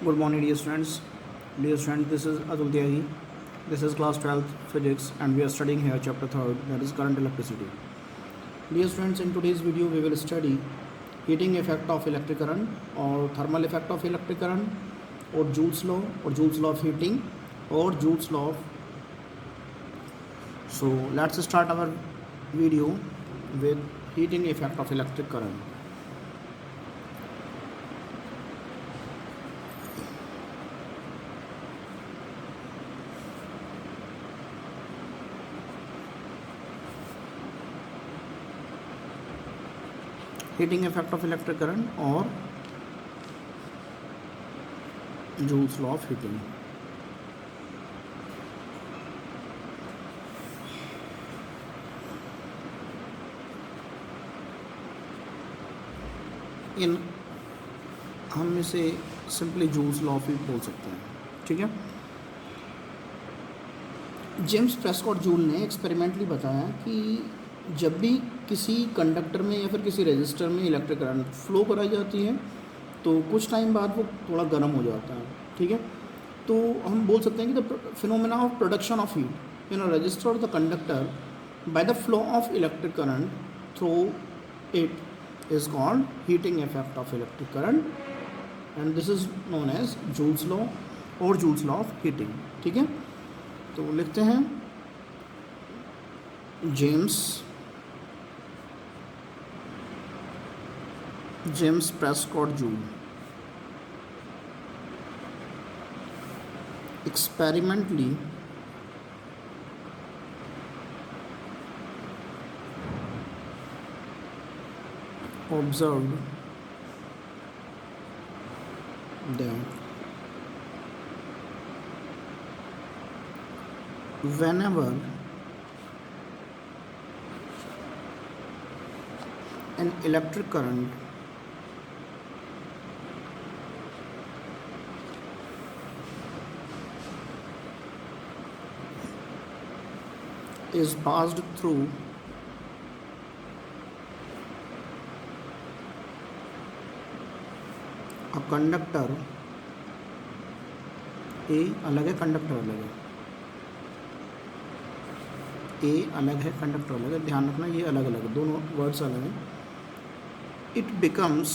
Good morning, dear students. Dear students, this is Atul Tyagi. This is class 12th physics, and we are studying here chapter 3rd, that is current electricity. Dear students, in today's video, we will study heating effect of electric current, or thermal effect of electric current, or Joule's law of heating, or Joule's law of. So let's start our video with heating effect of electric current. Heating effect of electric current or Joule's law of heating. इन हम इसे simply joules law of heat बोल सकते हैं, ठीक है। James Prescott joule ने experimentally बताया कि जब भी किसी कंडक्टर में या फिर किसी रेजिस्टर में इलेक्ट्रिक करंट फ्लो कराई जाती है तो कुछ टाइम बाद वो थोड़ा गर्म हो जाता है, ठीक है। तो हम बोल सकते हैं कि the phenomena of production of heat in a resistor the conductor by the flow of electric current through it is called heating effect of electric current, and this is known as Joule's law or Joule's law of heating, ठीक है। तो लिखते हैं James Prescott joule experimentally observed that whenever an electric current is passed through a conductor, ए अलग है conductor अलग है, ए अलग है कंडक्टर अलग है, ध्यान रखना ये अलग अलग है, दोनों वर्ड्स अलग हैं। It becomes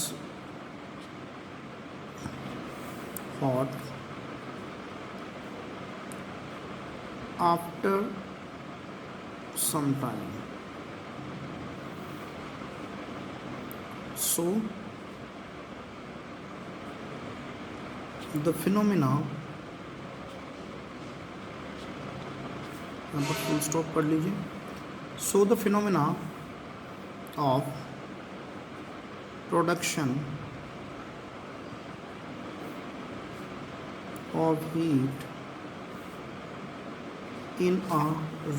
hot after some time, so the phenomena, यहाँ पर फुल स्टॉप कर लीजिए। So the phenomena of production of heat in a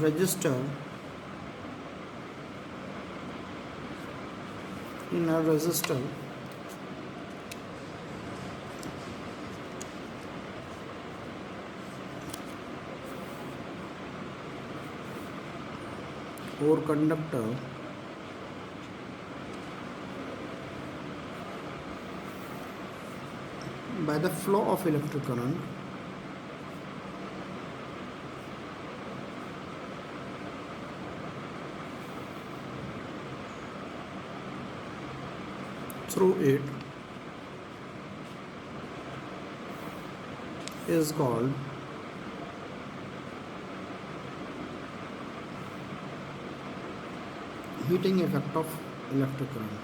resistor or conductor by the flow of electric current through it is called heating effect of electric current.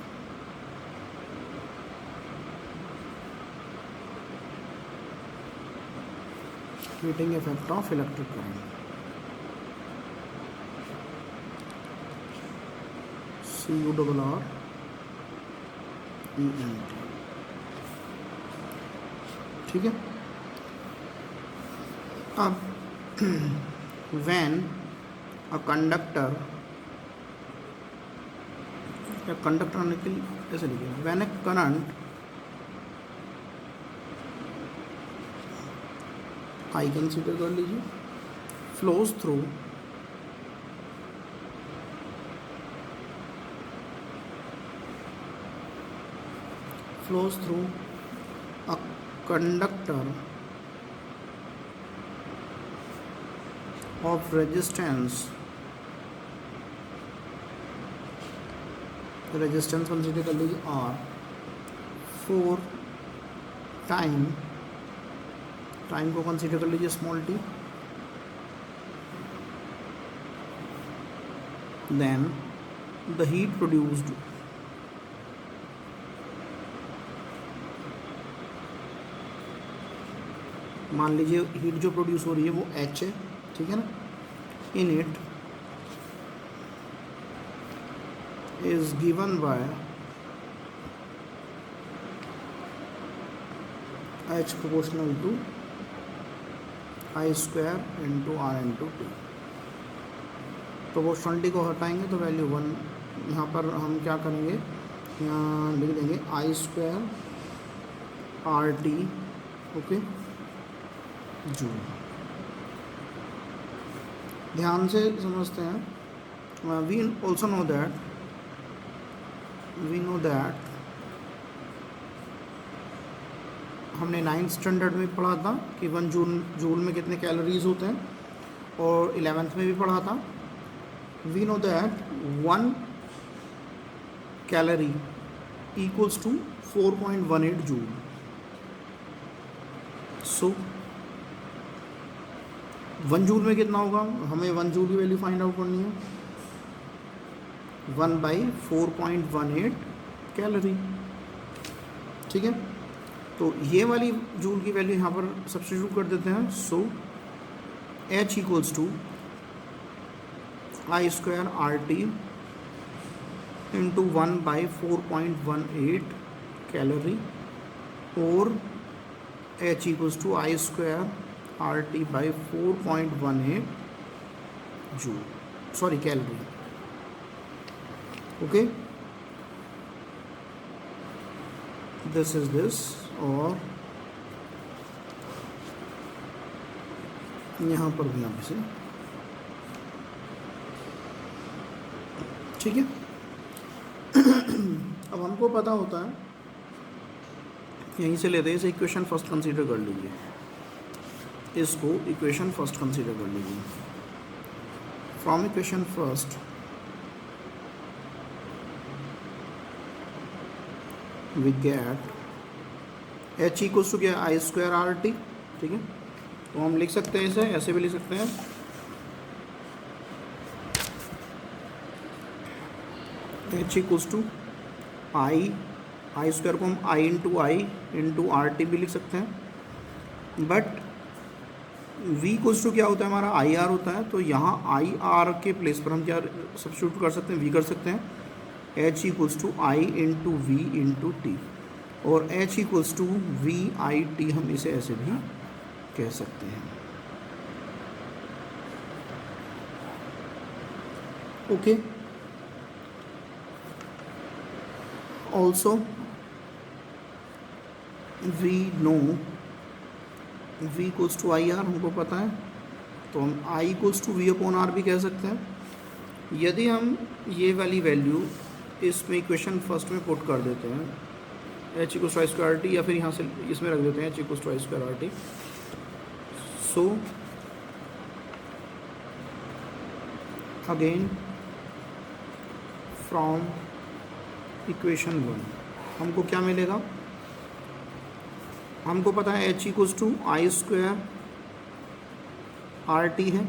Heating effect of electric current. CURRENT, ठीक है। अब when a conductor या conductor आने के लिए ऐसे लिखिए, when A current I consider कर लीजिए flows through flows through a conductor of resistance consider कर लीजिए R for टाइम को कंसिडर कर लीजिए small t, then the heat produced मान लीजिए हीट जो प्रोड्यूस हो रही है वो H है, ठीक है ना, in it is given by H proportional to I² into R into T। Proportionality को हटाएंगे तो वैल्यू 1, यहाँ पर हम क्या करेंगे, यहाँ लिख देंगे I² RT, ओके, जूल। ध्यान से समझते हैं। वी ऑल्सो नो दैट हमने 9th स्टैंडर्ड में पढ़ा था कि 1 जूल में कितने कैलोरीज होते हैं, और 11th में भी पढ़ा था। We know that 1 calorie equals to 4.18 joule. So 1 joule में कितना होगा, हमें 1 जूल की वैल्यू फाइंड आउट करनी है, 1/4.18 कैलोरी, ठीक है। तो ये वाली जूल की वैल्यू यहाँ पर सब्स्टिट्यूट कर देते हैं। So H equals to I² RT into 1/4.18 calorie, और H equals to I² RT by 4.18 joule, sorry calorie, okay. This is this, और यहाँ पर भी आप इसे, ठीक है। अब हमको पता होता है, यहीं से लेते हैं, इसे इक्वेशन फर्स्ट कंसीडर कर लीजिए, इसको इक्वेशन फर्स्ट कंसीडर कर लीजिए। From equation first we get H equals to क्या, I² RT, ठीक है। तो हम लिख सकते हैं इसे, ऐसे भी लिख सकते हैं, H इक्वल्स टू I² को हम I इंटू RT भी लिख सकते हैं, बट V इक्वल्स टू क्या होता है हमारा, IR होता है। तो यहाँ IR के प्लेस पर हम क्या सब्स्टिट्यूट कर सकते हैं, V कर सकते हैं। H equals to I into V into T, और H इक्वल्स टू VIT हम इसे ऐसे भी कह सकते हैं, okay. Also we know V equals to IR हमको पता है, तो हम I इक्वल्स टू V/R भी कह सकते हैं। यदि हम ये वाली वैल्यू इसमें इक्वेशन फर्स्ट में पुट कर देते हैं, H equals to I² RT, या फिर यहाँ से इसमें रख देते हैं H equals to I² RT। So again from equation 1 हमको क्या मिलेगा, हमको पता है H equals to I² RT है,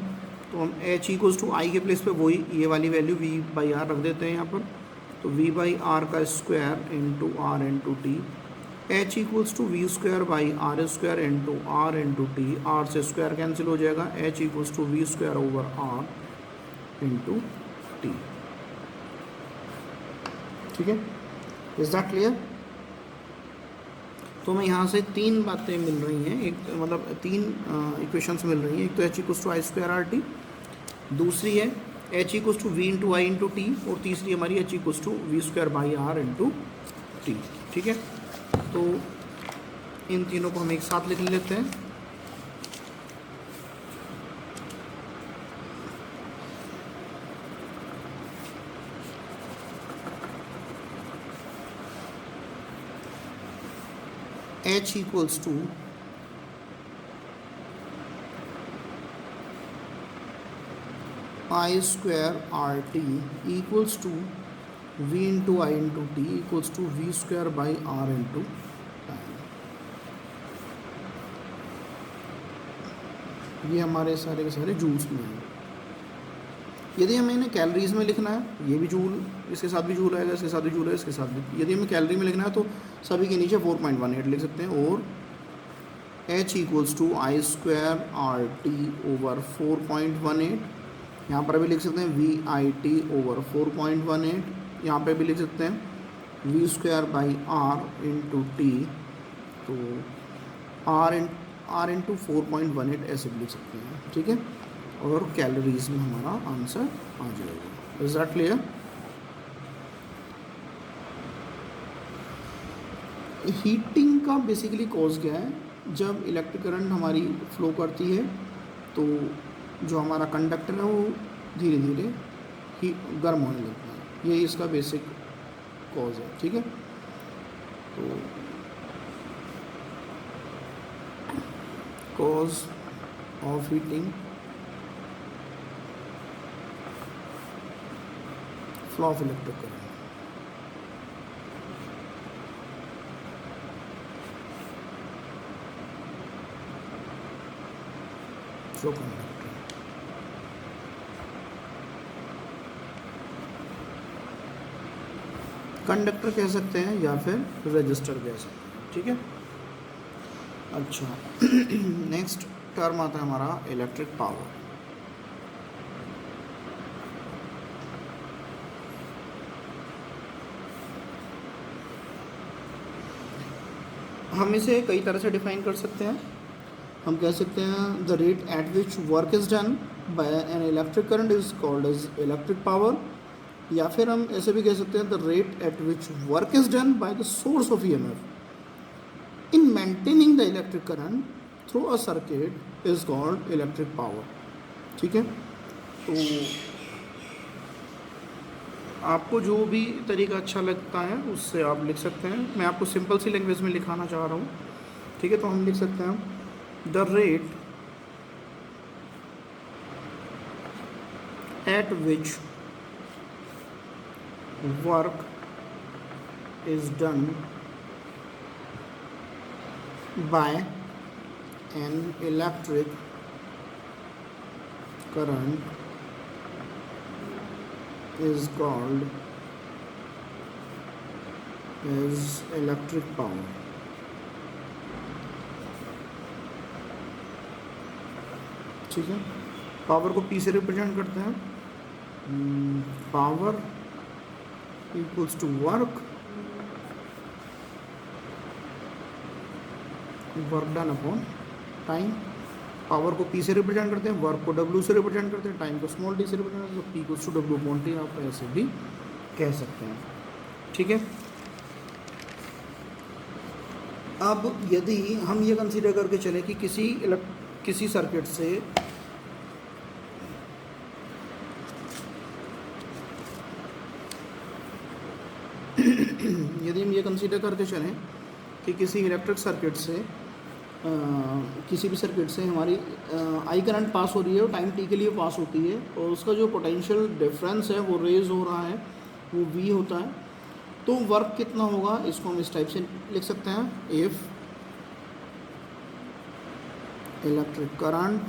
तो हम H इक्वल्स टू I के प्लेस पे वही ये वाली वैल्यू V/R रख देते हैं यहाँ पर। तो V/R का square into R into T, H equals to V²/R² into R into T, R से स्क्वायर कैंसिल हो जाएगा, H equals to V²/R into T, ठीक है। Is that clear? तो हमें यहाँ से 3 बातें मिल रही हैं, एक मतलब 3 इक्वेशंस मिल रही हैं। एक तो H equals to I² RT, दूसरी है H equals to V into I into T, और तीसरी हमारी H equals to V²/R into T, ठीक है। तो इन तीनों को हम एक साथ लिख लेते हैं। H equals to I square RT equals to V into I into T equals to V square by R into time. ये हमारे सारे के सारे जूल्स में हैं। यदि हमें इन्हें कैलोरीज में लिखना है, ये भी जूल, इसके साथ भी जूल आएगा, इसके साथ भी जूल है, इसके साथ भी। यदि हमें कैलोरी में लिखना है तो सभी के नीचे 4.18 लिख सकते हैं, और H equals to I square R T over 4.18, यहाँ पर भी लिख सकते हैं वी आई टी ओवर 4.18, यहाँ पे भी लिख सकते हैं V square by R into T, तो आर इंटू 4.18 ऐसे भी लिख सकते हैं, ठीक है। और कैलोरीज में हमारा आंसर आ जाएगा। Is that clear? हीटिंग का बेसिकली कॉज क्या है? जब इलेक्ट्रिक करंट हमारी फ्लो करती है तो जो हमारा कंडक्टर है वो धीरे धीरे ही गर्म होने लगता है, यही इसका बेसिक कॉज है, ठीक है। तो cause of heating, flow of electric current. Flow conductor, conductor कह सकते हैं या फिर रजिस्टर कह सकते हैं, ठीक है। अच्छा नेक्स्ट टर्म आता है हमारा इलेक्ट्रिक पावर। हम इसे कई तरह से डिफाइन कर सकते हैं। हम कह सकते हैं the rate at which work is done by an electric current is called as electric power, या फिर हम ऐसे भी कह सकते हैं the rate at which work is done by the source of EMF in maintaining the electric current through a circuit is called electric power, ठीक है। तो आपको जो भी तरीका अच्छा लगता है उससे आप लिख सकते हैं। मैं आपको सिंपल सी लैंग्वेज में लिखाना चाह रहा हूँ, ठीक है। तो हम लिख सकते हैं the rate at which work is done by an electric current is called as electric power, ठीक है। पावर को P से रिप्रेजेंट करते हैं, power equals to work done upon time. Power को P से रिप्रेजेंट करते हैं, वर्क को W से रिप्रेजेंट करते हैं, टाइम को स्मॉल d से रिप्रेजेंट करते हैं, तो P equals to W upon T आप ऐसे भी कह सकते हैं, ठीक है। अब यदि हम ये कंसीडर करके चले कि किसी सर्किट से यदि हम ये कंसीडर करके चलें कि किसी इलेक्ट्रिक सर्किट से किसी भी सर्किट से हमारी आई करंट पास हो रही है और टाइम टी के लिए पास होती है, और उसका जो पोटेंशियल डिफरेंस है वो रेज हो रहा है, वो वी होता है, तो वर्क कितना होगा इसको हम इस टाइप से लिख सकते हैं। If electric current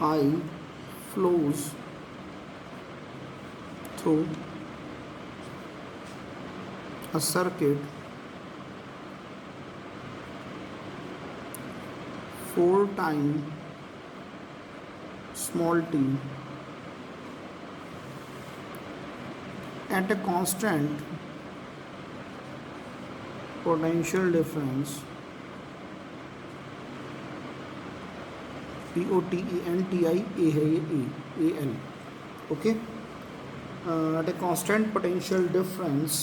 I flows through a circuit for time small t at a constant potential difference POTENTIA है ये AL, okay. at a constant potential difference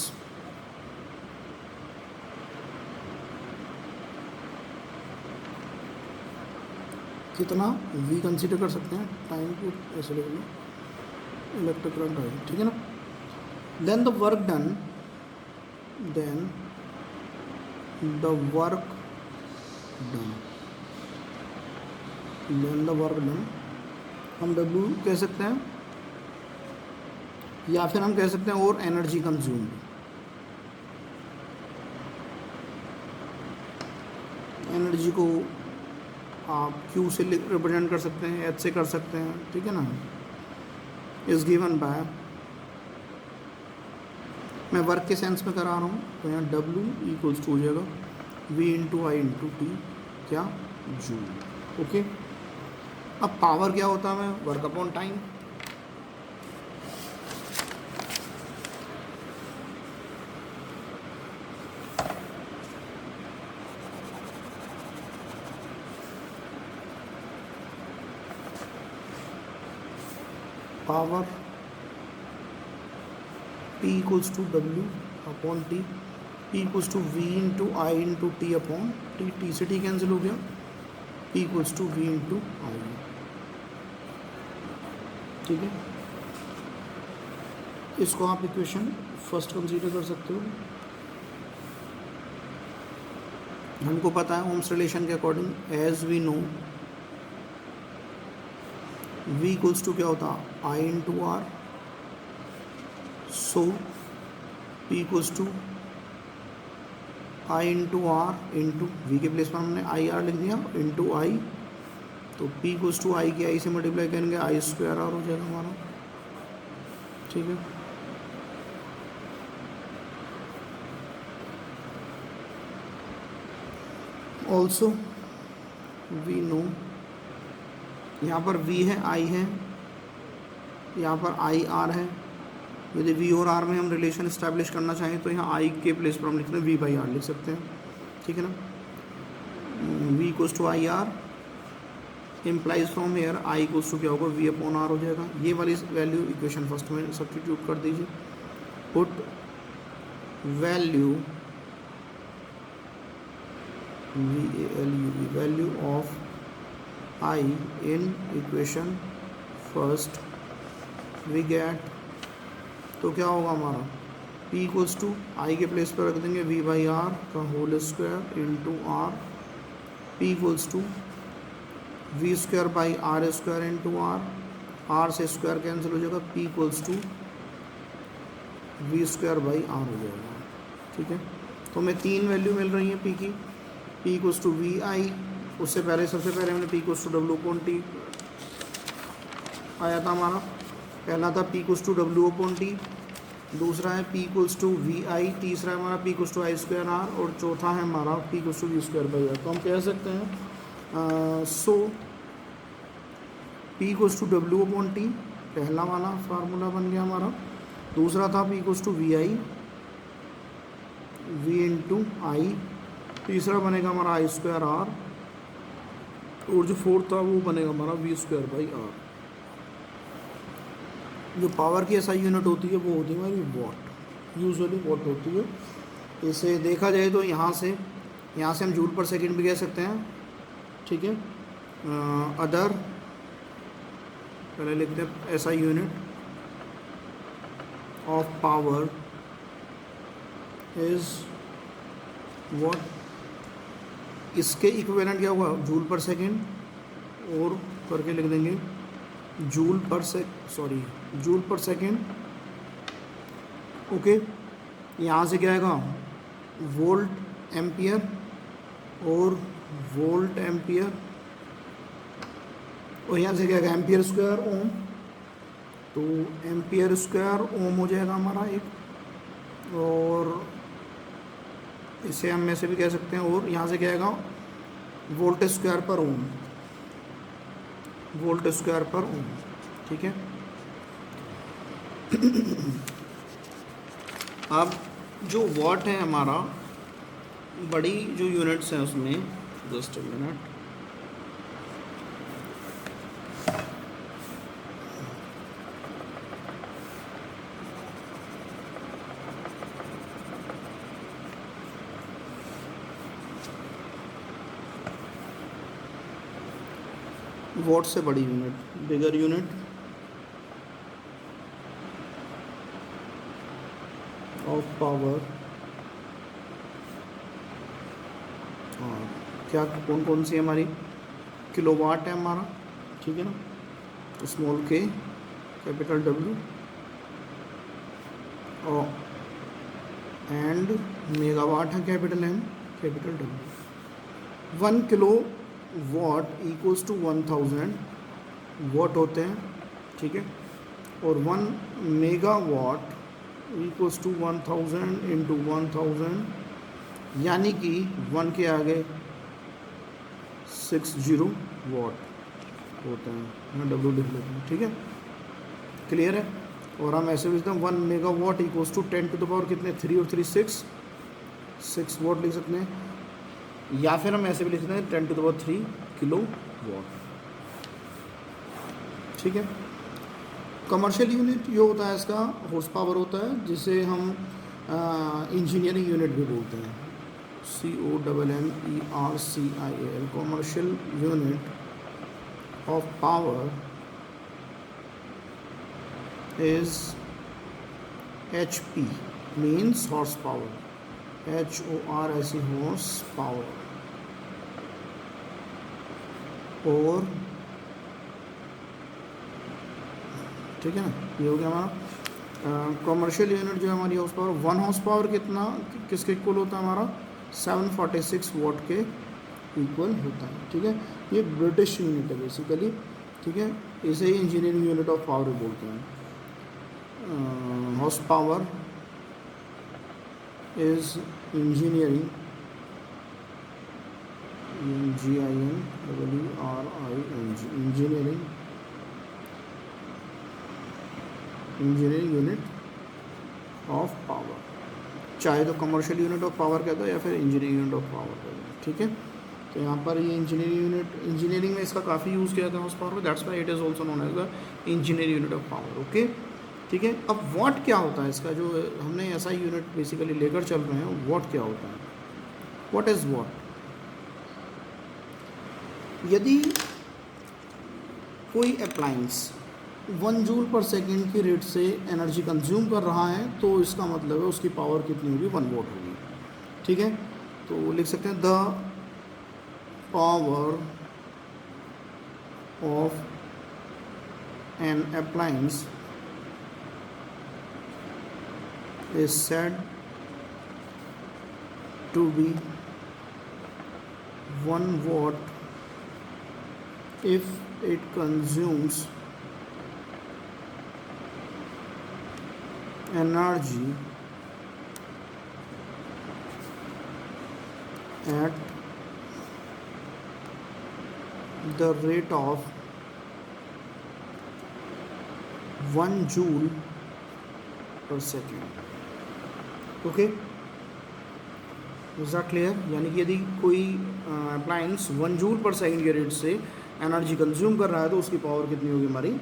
कितना V कंसीडर कर सकते हैं, टाइम को ऐसे ले लो, इलेक्ट्रिक करंट है, ठीक है ना। Then the work done, then the work done, then the work done हम W कह सकते हैं, या फिर हम कह सकते हैं और एनर्जी कंज्यूम्ड। एनर्जी को आप Q से रिप्रेजेंट कर सकते हैं, H से कर सकते हैं, ठीक है ना। इज गिवन बाय, मैं वर्क के सेंस में करा रहा हूँ तो यहाँ W इक्वल्स टू हो जाएगा V into I into T, क्या, जूल। ओके, अब पावर क्या होता है, work upon time. Power P equals to W upon T, P equals to V into I into T upon T, T से T cancel हो गया, P equals to V into I, ठीक है। इसको आप इक्वेशन फर्स्ट कंसीडर कर सकते हो। हमको पता है ओम्स रिलेशन के according, as we know V equals to क्या होता है, I into R, so P equals to I into R into V के प्लेस पर हमने आई आर लिख दिया इंटू आई, तो P इक्वल्स टू आई की आई से मल्टीप्लाई करेंगे, आई स्क्वायर आर हो जाएगा हमारा, ठीक है। ऑल्सो वी नो, यहाँ पर V है, I है, यहाँ पर आई आर है। यदि V और R में हम रिलेशन इस्टेब्लिश करना चाहें तो यहाँ I के प्लेस पर हम लिखते हैं V बाई आर लिख सकते हैं, ठीक है ना। V equals to I R implies from here I equals to क्या होगा, V अपॉन आर हो जाएगा। ये वाली वैल्यू इक्वेशन फर्स्ट में सब्स्टिट्यूट कर दीजिए, put value value of I in equation first, we get, तो क्या होगा हमारा, P इक्वल्स टू आई के प्लेस पर रख देंगे V बाई आर का whole square into R, P equals to V square by R square into R से स्क्वायर कैंसिल हो जाएगा, P equals to V square by R हो जाएगा, ठीक है। तो हमें तीन वैल्यू मिल रही है P की, P equals to V I, उससे पहले सबसे पहले हमने P equals to W upon T आया था हमारा, पहला था P equals to W upon T, दूसरा है P equals to V I, तीसरा है हमारा P equals to I square R, और चौथा है हमारा P equals to V square by R. तो हम कह सकते हैं so P equals to W upon T, पहला वाला फार्मूला बन गया हमारा, दूसरा था P equals to V I, V into I, तीसरा बनेगा हमारा आई स्क्वायर आर, और जो फोर्थ था वो बनेगा हमारा V स्क्वायर बाई आर। जो पावर की एसआई यूनिट होती है वो होती है हमारी वॉट, यूजुअली वॉट होती है। इसे देखा जाए तो यहाँ से हम जूल पर सेकंड भी कह सकते हैं, ठीक है। अदर पहले लिखते हैं SI unit of power is what, इसके इक्विवेलेंट क्या होगा, जूल पर सेकंड, और करके लिख देंगे जूल पर सेकंड, ओके। यहाँ से क्या आएगा, वोल्ट एम्पियर और वोल्ट एम्पियर, और यहाँ से क्या आएगा, एम्पियर स्क्वायर ओम, तो एम्पियर स्क्वायर ओम हो जाएगा हमारा एक, और इसे हम में से भी कह सकते हैं, और यहाँ से क्या आएगा, वोल्ट स्क्वायर पर ओम, वोल्ट स्क्वायर पर ओम, ठीक है। अब जो वॉट है हमारा, बड़ी जो यूनिट्स हैं उसमें, जस्ट अ मिनट, वॉट से बड़ी unit, bigger unit of power क्या कौन कौन सी है हमारी, किलोवाट है हमारा, ठीक है ना, स्मॉल के कैपिटल डब्ल्यू, और एंड मेगावाट है capital M capital W. 1 kilo watt equals to 1000 watt होते हैं, ठीक है, और 1 मेगावाट इक्वल्स टू 1000 इंटू 1000, यानी कि 1 के आगे 60 वाट होते हैं, मैं डब्ल्यू लिख लेता हूँ, ठीक है, क्लियर है। और हम ऐसे लिखते हैं 1 megawatt equals to 10 to the power कितने, 3 और 3 6 वाट लिख सकते हैं, या फिर हम ऐसे भी लिख सकते हैं 10 to the power 3 kilo watt, ठीक है। कमर्शियल यूनिट ये होता है, इसका हॉर्स पावर होता है, जिसे हम इंजीनियरिंग यूनिट भी बोलते हैं, COMMERCIAL, commercial unit of power is HP, means horse power, HORS horse power, और ठीक है ना, ये हो गया हमारा कमर्शियल यूनिट जो है हमारी हाउस पावर। 1 हाउस पावर कितना किसके इक्वल होता है हमारा, 746 वाट के इक्वल होता है, ठीक है। ये ब्रिटिश यूनिट है बेसिकली, ठीक है, इसे ही इंजीनियरिंग यूनिट ऑफ पावर बोलते हैं। Horse power is engineering, engineering unit of power, चाहे तो कमर्शियल यूनिट ऑफ पावर कहते हो या फिर इंजीनियरिंग यूनिट ऑफ पावर कहते हो, ठीक है। तो यहाँ पर ये इंजीनियरिंग में इसका काफ़ी यूज़ किया था हॉर्स पावर में, that's why it is also known as the engineering unit of power, okay, ठीक है। अब वॉट क्या होता है इसका, जो हमने ऐसा यूनिट बेसिकली लेकर चल रहे हैं, वॉट क्या होता है, व्हाट इज़ वॉट। यदि कोई अप्लायंस 1 जूल पर सेकेंड की रेट से एनर्जी कंज्यूम कर रहा है, तो इसका मतलब है उसकी पावर कितनी होगी, 1 वॉट होगी, ठीक है। तो लिख सकते हैं the power of an appliance is said to be 1 watt if it consumes energy at the rate of 1 joule per second, okay, is that clear. यानी कि यदि कोई अप्लायंस 1 जूल पर सेकेंड के रेट से एनर्जी कंज्यूम कर रहा है, तो उसकी पावर कितनी होगी हमारी,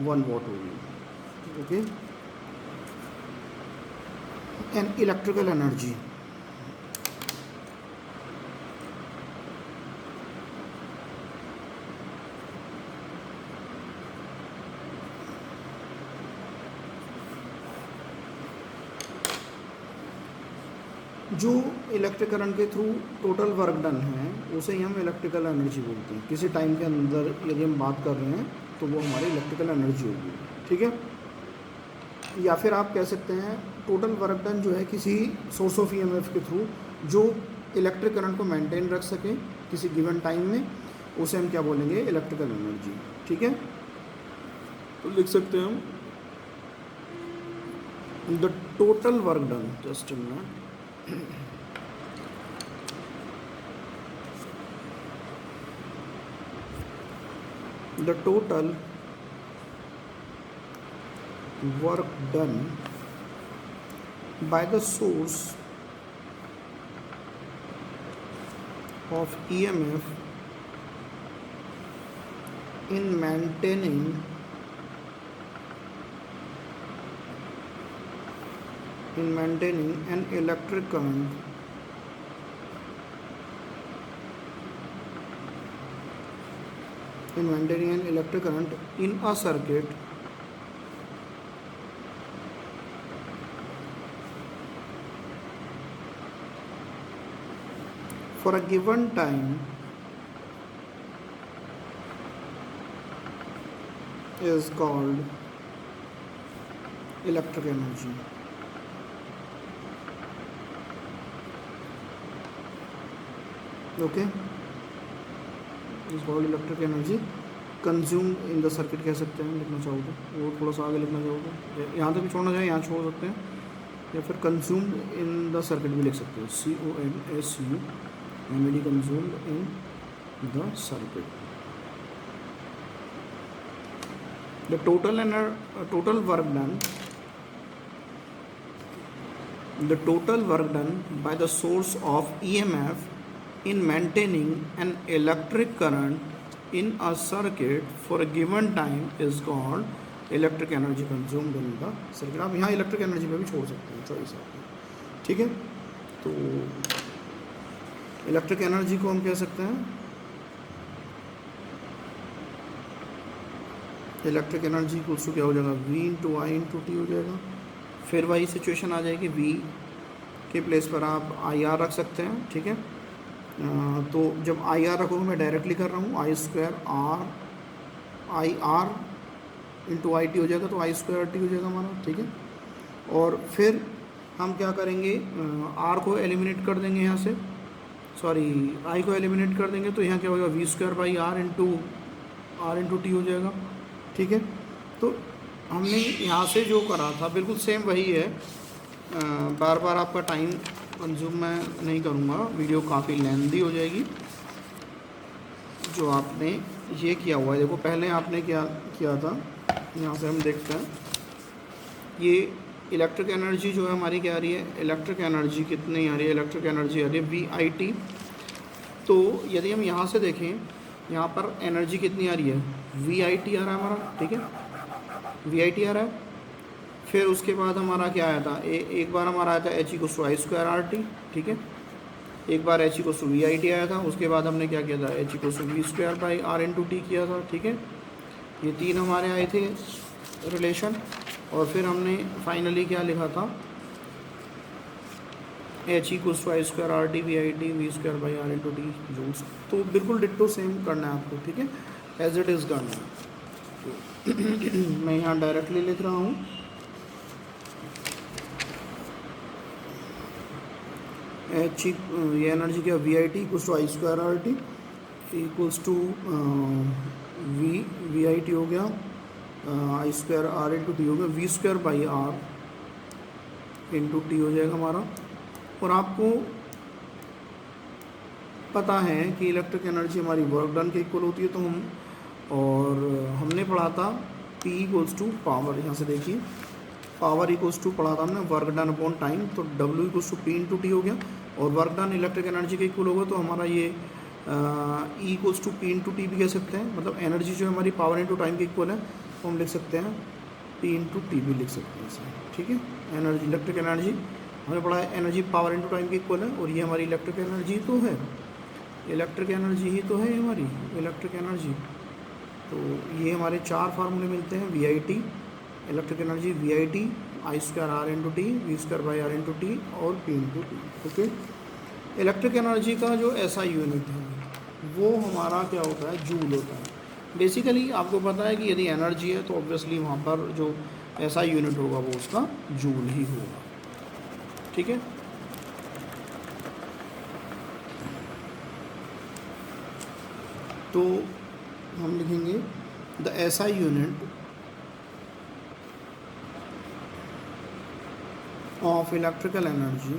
1 वॉट होगी, ओके। एन इलेक्ट्रिकल एनर्जी, जो इलेक्ट्रिक करंट के थ्रू टोटल वर्क डन है, उसे ही हम इलेक्ट्रिकल एनर्जी बोलते हैं। किसी टाइम के अंदर यदि हम बात कर रहे हैं, तो वो हमारी इलेक्ट्रिकल एनर्जी होगी, ठीक है। या फिर आप कह सकते हैं टोटल वर्क डन जो है किसी सोर्स ऑफ ईएमएफ के थ्रू जो इलेक्ट्रिक करंट को मेंटेन रख सके किसी गिवन टाइम में, उसे हम क्या बोलेंगे, इलेक्ट्रिकल एनर्जी, ठीक है। तो लिख सकते हैं हम the total work done, just a minute, the total work done by the source of EMF in maintaining an electric current in a circuit for a given time is called electric energy. Okay, is called electric energy consume in the circuit कह सकते हैं, लिखना चाहो तो वो थोड़ा सा आगे लिखना चाहो तो यहाँ तक भी छोड़ना चाहिए, यहाँ छोड़ सकते हैं, या फिर कंज्यूम इन द सर्किट भी लिख सकते हैं, CONSUMED, consume in the circuit. The total work done by the source of EMF in maintaining an electric current in a circuit for a given time is called electric energy consumed in the circuit. आप यहाँ electric energy पे भी छोड़ सकते हैं, choice आपकी. ठीक है, तो इलेक्ट्रिक एनर्जी को हम कह सकते हैं, इलेक्ट्रिक इक्वल्स टू क्या हो जाएगा, V into I into T हो जाएगा. फिर वही सिचुएशन आ जाएगी, V के प्लेस पर आप IR रख सकते हैं. ठीक है, तो जब IR रखोगे, मैं डायरेक्टली कर रहा हूँ, I2R इंटू आई टी हो जाएगा, तो I2RT हो जाएगा हमारा. ठीक है, और फिर हम क्या करेंगे, R को एलिमिनेट कर देंगे यहाँ से, सॉरी I को एलिमिनेट कर देंगे, तो यहाँ क्या होगा, V2/R इंटू टी हो जाएगा. ठीक है, तो हमने यहाँ से जो करा था बिल्कुल सेम वही है. बार बार आपका टाइम कंज्यूम मैं नहीं करूँगा, वीडियो काफ़ी लेंदी हो जाएगी. जो आपने ये किया हुआ है, देखो पहले आपने क्या किया था, यहाँ से हम देखते हैं, ये इलेक्ट्रिक एनर्जी जो है हमारी क्या आ रही है, इलेक्ट्रिक एनर्जी कितनी आ रही है, इलेक्ट्रिक एनर्जी आ रही है VIT. तो यदि हम यहाँ से देखें, यहाँ पर एनर्जी कितनी आ रही है, VIT आ रहा है हमारा. ठीक है, VIT आ रहा है. फिर उसके बाद हमारा क्या आया था, एक बार हमारा आया था H=I2RT. ठीक है, एक बार H=VIT आया था. उसके बाद हमने क्या किया था, H=V2/R इंटू टी किया था. ठीक है, ये तीन हमारे आए थे रिलेशन. और फिर हमने फाइनली क्या लिखा था, H=I2RT VIT V2/R into T joules. तो बिल्कुल डिट्टो सेम करना है आपको. ठीक है, एज इट इज़ करना है. तो मैं यहाँ डायरेक्टली लिख रहा हूँ, ये एनर्जी क्या, VIT =I2RT equals to VIT हो गया, I2R इंटू टी हो गया, V2/R इंटू टी हो जाएगा हमारा. और आपको पता है कि इलेक्ट्रिक एनर्जी हमारी वर्क डन के इक्वल होती है. तो हम, और हमने पढ़ा था P इक्वल्स टू पावर, यहाँ से देखिए, पावर इक्वल्स टू पढ़ा था हमने वर्क डन अपॉन टाइम. तो W equals to P into T हो गया. और वर्क डन इलेक्ट्रिक एनर्जी के इक्वल होगा, तो हमारा ये E equals to P into T भी कह सकते हैं. मतलब एनर्जी जो हमारी पावर इंटू टाइम के इक्वल है, तो हम लिख सकते हैं P इंटू टी भी लिख सकते हैं इसे. ठीक है, एनर्जी, इलेक्ट्रिक एनर्जी हमने पढ़ा है, एनर्जी पावर इंटू टाइम के इक्वल है. और ये हमारी इलेक्ट्रिक एनर्जी तो है, इलेक्ट्रिक एनर्जी ही तो है हमारी इलेक्ट्रिक एनर्जी. तो ये हमारे चार फार्मूले मिलते हैं, VIT electric energy, VIT I2R into T, V2/R into T और P into T. Okay, electric energy का जो SI यूनिट है वो हमारा क्या होता है, जूल होता है. बेसिकली आपको पता है कि यदि एनर्जी है तो ऑब्वियसली वहाँ पर जो SI यूनिट होगा वो उसका जूल ही होगा. ठीक है, तो हम लिखेंगे the SI unit of electrical energy,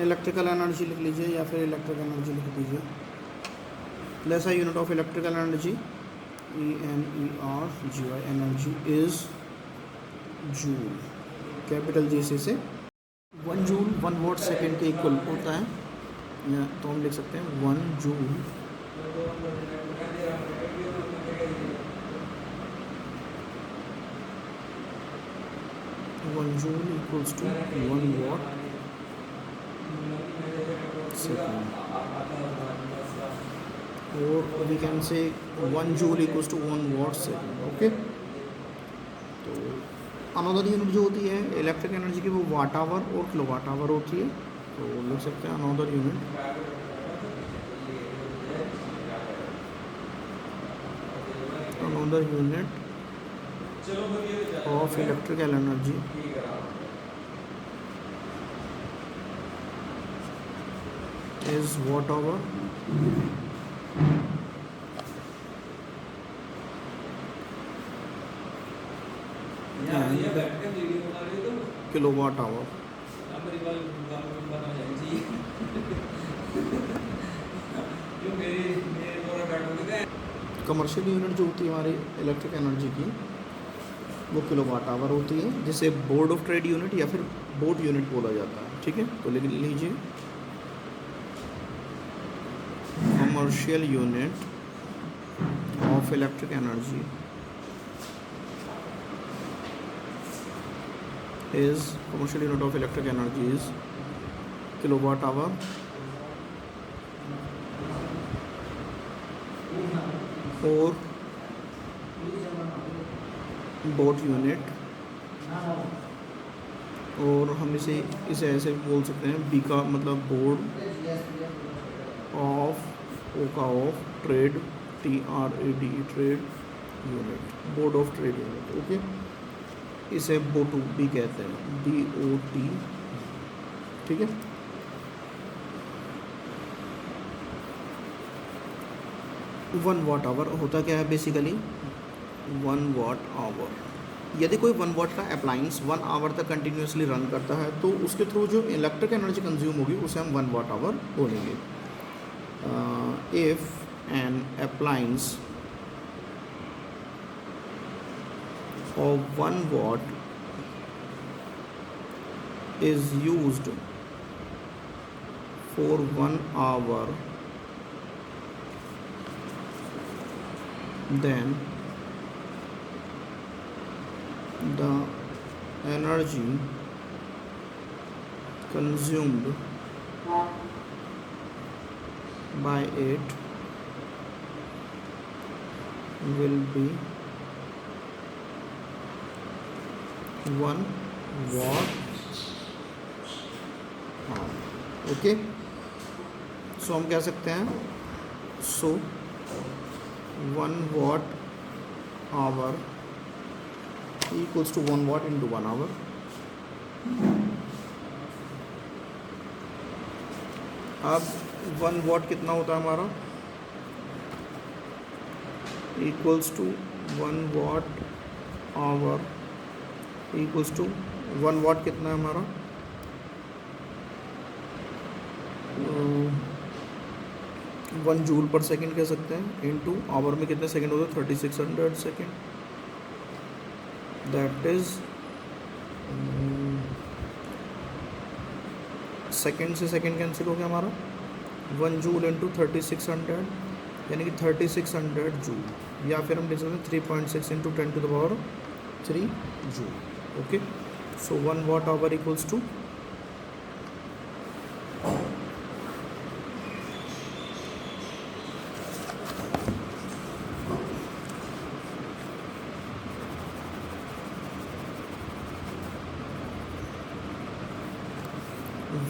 electrical energy लिख लीजिए या फिर इलेक्ट्रिक एनर्जी लिख दीजिए. The SI unit of electrical energy ENERGY energy is joule, capital J से 1 जूल 1 वॉट सेकेंड के इक्वल होता है. तो हम लिख सकते हैं 1 joule equals to 1 watt second. और we can say 1 joule equals to 1 watt second. Okay, तो अनदर यूनिट जो होती है इलेक्ट्रिक एनर्जी की वो वाट आवर और किलो वाट आवर होती है। तो लिख सकते हैं another unit of electrical energy is watt hour and kilowatt hour। Commercial unit जो होती है हमारी इलेक्ट्रिक एनर्जी की वो किलोवाट आवर होती है, जिसे बोर्ड ऑफ ट्रेड यूनिट या फिर बोट यूनिट बोला जाता है। ठीक है, तो लिख लीजिए commercial unit of electric energy is commercial unit of electric energy is kilowatt hour or boat unit, और हम इसे ऐसे बोल सकते हैं बी का मतलब बोर्ड ऑफ, ओ का of, trade TRAD trade unit, board of trade unit. Okay, इसे बोटू भी कहते हैं, BOT। ठीक है, वन वाट आवर होता क्या है बेसिकली, 1 वाट आवर। यदि कोई 1 वाट का अप्लायंस 1 आवर तक कंटिन्यूसली रन करता है तो उसके थ्रू जो इलेक्ट्रिक एनर्जी कंज्यूम होगी उसे हम 1 वाट आवर बोलेंगे। If an appliance of 1 watt is used for 1 hour, then the energy consumed by it will be 1 watt hour। Okay, सो हम कह सकते हैं 1 watt hour equals to 1 watt into 1 hour। अब 1 watt कितना होता है हमारा, equals to 1 watt hour equals to 1 watt कितना है हमारा, 1 जूल पर सेकंड कह सकते हैं, इनटू आवर में कितने सेकंड होते हैं, 3600 सेकंड। दैट इज सेकंड से सेकंड कैंसिल हो गया हमारा, 1 जूल इंटू 3600 यानी कि 3600 जूल, या फिर हम लिख सकते हैं 3.6 into 10⁻³ joule. Okay, so 1 watt hour equals to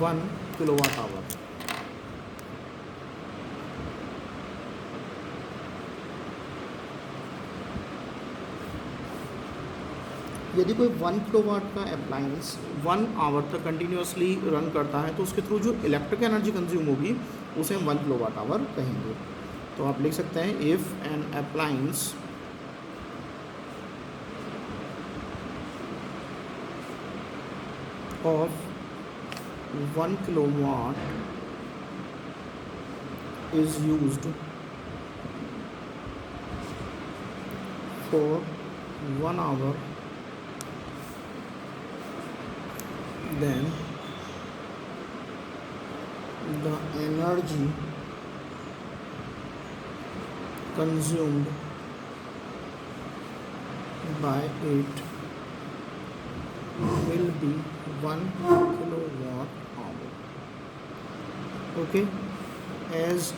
1 kilowatt hour. यदि कोई 1 किलोवाट का अप्लायंस 1 आवर तक कंटिन्यूसली रन करता है तो उसके थ्रू जो इलेक्ट्रिक एनर्जी कंज्यूम होगी उसे हम 1 किलोवाट आवर कहेंगे। तो आप लिख सकते हैं if an appliance of 1 kilowatt is used for 1 hour, then the energy consumed by it will be 1 kilowatt hour। Okay, as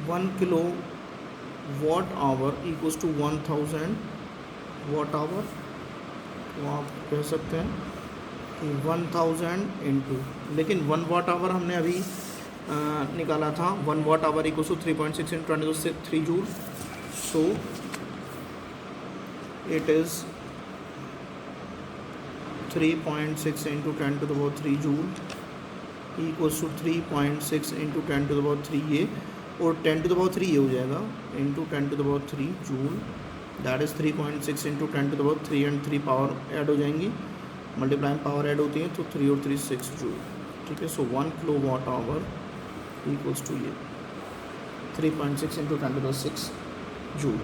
1 kilowatt hour equals to 1000 watt hour, तो आप कह सकते हैं कि 1000 इंटू, लेकिन 1 वाट आवर हमने अभी निकाला था, 1 watt hour equal to 3.6 into 10 से 3 joule, so it is 3.6 into 10 to the power 3 joule equals to 3.6 into 10 to the power 3 ये, और 10 टू द पावर 3 ये हो जाएगा into 10 to the power 3 joule, that is 3.6 into 10 to the power 3 and 3 power add हो जाएंगी, multiply power add होती है तो 3 और 3 6 जूल, ठीक है। So 1 kilo watt hour equals to ये 3.6 into 10 to the 6 joule.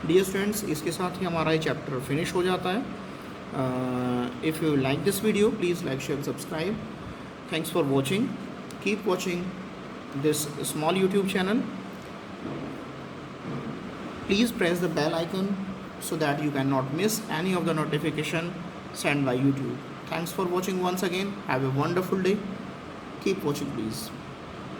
Dear students, इसके साथ ही हमारा ये चैप्टर फिनिश हो जाता है। If you like this video, please like, share, subscribe. Thanks for watching. Keep watching this small YouTube channel. Please press the bell icon so that you cannot miss any of the notification sent by YouTube. Thanks for watching once again. Have a wonderful day. Keep watching, please.